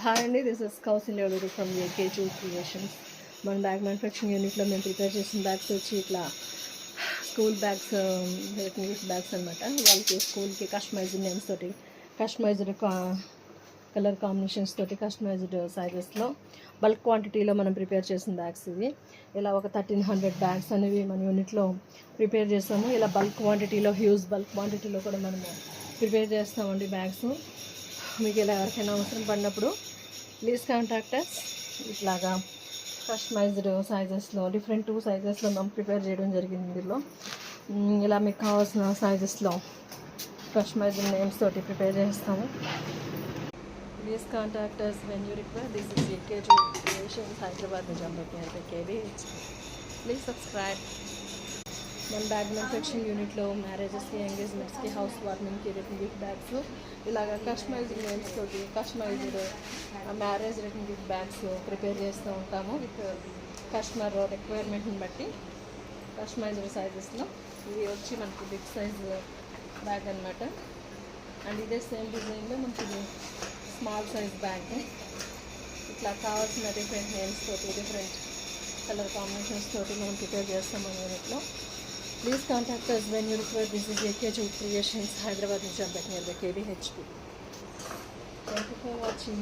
Hi అండి, this is Kaushalya గారు from ఏకే2 creations. మన బ్యాగ్ మ్యానుఫ్యాక్చరింగ్ యూనిట్లో మేము ప్రిపేర్ చేసిన బ్యాగ్స్ వచ్చి ఇట్లా స్కూల్ బ్యాగ్స్, ఇంగ్లీష్ బ్యాగ్స్ అనమాట. వాళ్ళకి స్కూల్కి కస్టమైజ్డ్ నేమ్స్ తోటి, కస్టమైజ్డ్ కలర్ కాంబినేషన్స్ తోటి, కస్టమైజ్డ్ సైజెస్లో బల్క్ క్వాంటిటీలో మనం ప్రిపేర్ చేసిన బ్యాగ్స్ ఇవి. ఇలా ఒక 1300 బ్యాగ్స్ అనేవి మన యూనిట్లో ప్రిపేర్ చేస్తాము. ఇలా బల్క్ క్వాంటిటీలో, హ్యూజ్ బల్క్ క్వాంటిటీలో కూడా మనము ప్రిపేర్ చేస్తామండి బ్యాగ్స్. మీకు ఇలా ఎవరికైనా అవసరం పడినప్పుడు ప్లీజ్ కాంటాక్ట్ అస్. ఇట్లాగా కస్టమైజ్డ్ సైజెస్లో, డిఫరెంట్ 2 సైజెస్లో మనం ప్రిపేర్ చేయడం జరిగింది. ఇందులో ఇలా మీకు కావాల్సిన సైజెస్లో కస్టమైజ్డ్ నేమ్స్ తోటి ప్రిపేర్ చేస్తాము. Please contact us when you require. This is AK two creations, Hyderabad, Nizampet near KBH. Please subscribe. మన బ్యాగ్ మ్యానుఫ్యాక్చరింగ్ యూనిట్లో మ్యారేజెస్కి, ఎంగేజ్మెంట్స్కి, హౌస్ వార్మింగ్కి రిటర్న్ గిఫ్ట్ బ్యాగ్స్, ఇలాగ కస్టమైజ్డ్ నేమ్స్ తోటి customized marriage return gift bags prepare చేస్తూ ఉంటాము. విత్ కస్టమర్ రిక్వైర్మెంట్ని బట్టి కస్టమైజ్డ్ సైజెస్లో. ఇది వచ్చి మనకి బిగ్ సైజ్ బ్యాగ్ అనమాట. అండ్ ఇదే సేమ్ డిజైన్లో మనకి స్మాల్ సైజ్ బ్యాగ్. ఇట్లా కావాల్సిన డిఫరెంట్ నేమ్స్ తోటి, డిఫరెంట్ కలర్ కాంబినేషన్స్ తోటి మనం ప్రిపేర్ చేస్తాం మన యూనిట్లో. Please contact us when you require. This is AK2 Creations, Hyderabad, Nizampet near the KBHP. Thank you for watching.